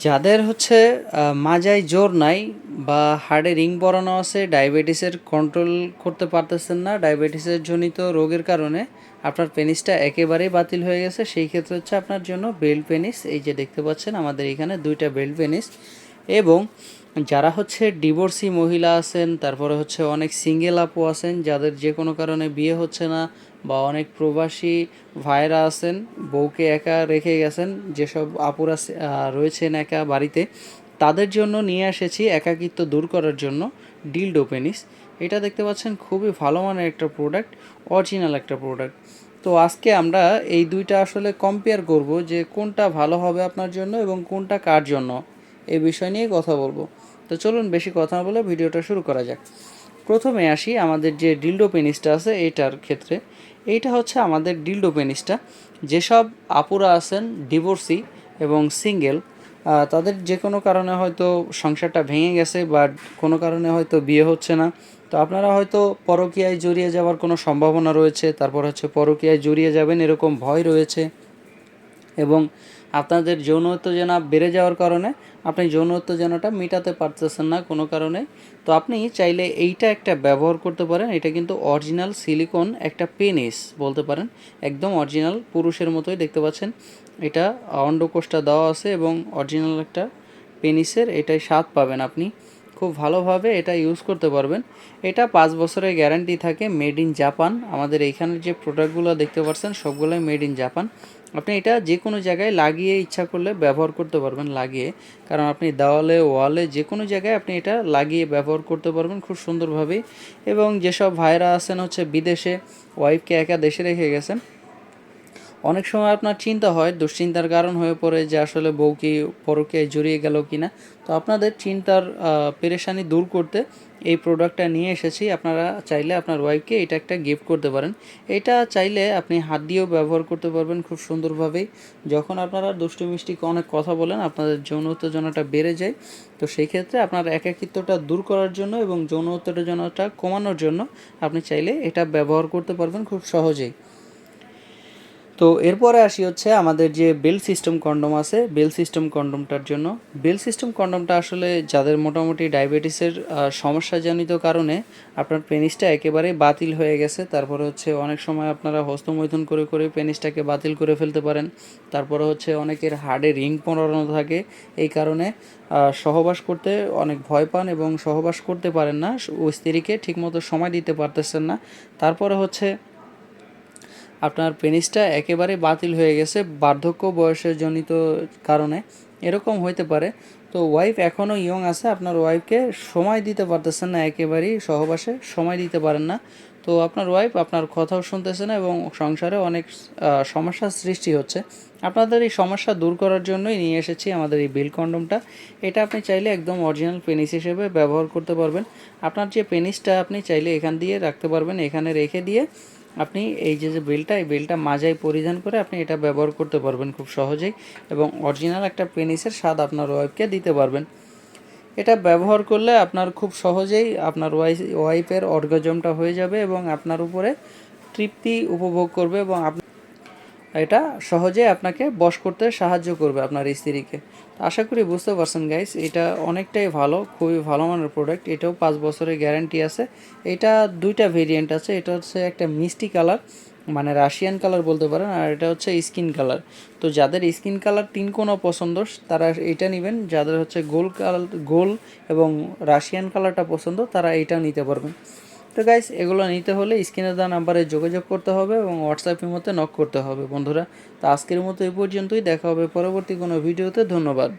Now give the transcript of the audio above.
যাদের হচ্ছে মাজায় জোর নাই বা হাড়ে রিং পরানো আছে, ডায়াবেটিসের কন্ট্রোল করতে পারতেছেন না, ডায়াবেটিসের জনিত রোগের কারণে আপনার পেনিসটা একেবারেই বাতিল হয়ে গেছে, সেই ক্ষেত্রে হচ্ছে আপনার জন্য বেল্ট পেনিস। এই যে দেখতে পাচ্ছেন আমাদের এখানে 2টা বেল্ট পেনিস। এবং যারা হচ্ছে ডিভোর্সি মহিলা আছেন, তারপরে হচ্ছে অনেক সিঙ্গেল আপু আছেন যাদের যে কোনো কারণে বিয়ে হচ্ছে না, বা অনেক প্রবাসী ভাইরা আছেন বউকে একা রেখে গেছেন, যেসব আপুরা রয়েছেন একা বাড়িতে, তাদের জন্য নিয়ে এসেছি একাকিত্ব দূর করার জন্য ডিলডো পেনিস। এটা দেখতে পাচ্ছেন খুবই ভালো মানের একটা প্রোডাক্ট, অরিজিনাল একটা প্রোডাক্ট। তো আজকে আমরা এই দুইটা আসলে কম্পেয়ার করব যে কোনটা ভালো হবে আপনার জন্য এবং কোনটা কার জন্য, এই বিষয় নিয়ে কথা বলবো। তো চলুন বেশি কথা না বলে ভিডিওটা শুরু করা যাক। প্রথমে আসি আমাদের যে ডিলডো পেনিসটা আছে এইটার ক্ষেত্রে। এইটা হচ্ছে আমাদের ডিলডো পেনিসটা। যেসব আপুরা আছেন ডিভোর্সি এবং সিঙ্গেল, তাদের যে কোনো কারণে হয়তো সংসারটা ভেঙে গেছে বা কোনো কারণে হয়তো বিয়ে হচ্ছে না, তো আপনারা হয়তো পরকীয়ায় জড়িয়ে যাওয়ার কোনো সম্ভাবনা রয়েছে, তারপর হচ্ছে পরকীয়ায় জড়িয়ে যাবেন এরকম ভয় রয়েছে, এবং আপনাদের যৌন উত্তেজনা বেড়ে যাওয়ার কারণে আপনি যৌন উত্তেজনাটা মেটাতে পারতেছেন না কোনো কারণে। তো আপনি চাইলে এইটা একটা ব্যবহার করতে পারেন। এটা কিন্তু অরিজিনাল সিলিকন একটা পেনিস বলতে পারেন, একদম অরিজিনাল পুরুষের মতোই দেখতে পাচ্ছেন। এটা অন্ডকোষটা দেওয়া আছে এবং অরিজিনাল একটা পেনিসের এটাই স্বাদ পাবেন আপনি, খুব ভালোভাবে এটা ইউজ করতে পারবেন। এটা 5 বছরের গ্যারান্টি থাকে, মেড ইন জাপান। আমাদের এইখানের যে প্রোডাক্টগুলো দেখতে পাচ্ছেন সবগুলোই মেড ইন জাপান। আপনি এটা যে কোনো জায়গায় লাগিয়ে ইচ্ছা করলে ব্যবহার করতে পারবেন লাগিয়ে, কারণ আপনি দেওয়ালে ওয়ালে যে কোনো জায়গায় আপনি এটা লাগিয়ে ব্যবহার করতে পারবেন খুব সুন্দরভাবেই। এবং যেসব ভাইরা আছেন হচ্ছে বিদেশে, ওয়াইফকে একা দেশে রেখে গেছেন, অনেক সময় আপনার চিন্তা হয়, দুশ্চিন্তার কারণ হয়ে পড়ে যে আসলে বউ কি পরকীয়ায় জড়িয়ে গেল কি না। তো আপনাদের চিন্তার পেরেশানি দূর করতে এই প্রোডাক্টটা নিয়ে এসেছি। আপনারা চাইলে আপনার ওয়াইফকে এটা একটা গিফট করতে পারেন। এটা চাইলে আপনি হাত দিয়েও ব্যবহার করতে পারবেন খুব সুন্দরভাবেই। যখন আপনারা দুষ্টু মিষ্টি অনেক কথা বলেন, আপনাদের যৌন উত্তেজনাটা বেড়ে যায়, তো সেই ক্ষেত্রে আপনার একাকিত্বটা দূর করার জন্য এবং যৌন উত্তেজনাটা কমানোর জন্য আপনি চাইলে এটা ব্যবহার করতে পারবেন খুব সহজেই। তো এরপরে আসি হচ্ছে আমাদের যে বেল সিস্টেম কন্ডম আছে, বেল সিস্টেম কন্ডমটার জন্য। বেল সিস্টেম কন্ডমটা আসলে যাদের মোটামুটি ডায়াবেটিসের সমস্যাজনিত কারণে আপনার পেনিসটা একেবারেই বাতিল হয়ে গেছে, তারপরে হচ্ছে অনেক সময় আপনারা হস্তমৈথুন করে করে পেনিসটাকে বাতিল করে ফেলতে পারেন। তারপরে হচ্ছে অনেকের হাড়ে রিং পরানো থাকে, এই কারণে সহবাস করতে অনেক ভয় পান এবং সহবাস করতে পারেন না, স্ত্রীকে ঠিকমতো সময় দিতে পারতেছেন না। তারপরে হচ্ছে আপনার পেনিসটা একেবারে বাতিল হয়ে গেছে বার্ধক্য বয়সের জনিত কারণে, এরকম হইতে পারে। তো ওয়াইফ এখনও ইয়ং আছে, আপনার ওয়াইফকে সময় দিতে পারতেছেন না, একেবারেই সহবাসে সময় দিতে পারেন না। তো আপনার ওয়াইফ আপনার কথাও শুনতেছে না এবং সংসারে অনেক সমস্যার সৃষ্টি হচ্ছে। আপনাদের এই সমস্যা দূর করার জন্যই নিয়ে এসেছি আমাদের এই বেল কন্ডমটা। এটা আপনি চাইলে একদম অরিজিনাল পেনিস হিসেবে ব্যবহার করতে পারবেন। আপনার যে পেনিসটা আপনি চাইলে এখান দিয়ে রাখতে পারবেন, এখানে রেখে দিয়ে আপনি এই যে বেল্টটা, এই বেল্টটা মাজায় পরিধান করে আপনি এটা ব্যবহার করতে পারবেন খুব সহজেই, এবং অরিজিনাল একটা পেনিসের স্বাদ আপনার ওয়াইফকে দিতে পারবেন। এটা ব্যবহার করলে আপনার খুব সহজেই আপনার ওয়াইফের অর্গাজমটা হয়ে যাবে এবং আপনার উপরে তৃপ্তি উপভোগ করবে, এবং এটা সহজে আপনাকে বশ করতে সাহায্য করবে আপনার স্ত্রীকে। আশা করি বুঝতে পারছেন গাইস, এটা অনেকটাই ভালো, খুবই ভালো মানের প্রোডাক্ট। এটাও 5 বছরের গ্যারান্টি আছে। এটা 2টা ভেরিয়েন্ট আছে, এটা হচ্ছে একটা মিষ্টি কালার, মানে রাশিয়ান কালার বলতে পারেন, আর এটা হচ্ছে স্কিন কালার। তো যাদের স্কিন কালার 3 কোণা পছন্দ তারা এটা নেবেন, যাদের হচ্ছে গোল কালার, গোল এবং রাশিয়ান কালারটা পছন্দ তারা এইটা নিতে পারবেন। তো গাইস, এগুলো নিতে হলে স্ক্রিনে দেওয়া নাম্বারে যোগাযোগ করতে হবে এবং হোয়াটসঅ্যাপের মধ্যে নক করতে হবে বন্ধুরা। তো আজকের মতো এই পর্যন্তই, দেখা হবে পরবর্তী কোনো ভিডিওতে। ধন্যবাদ।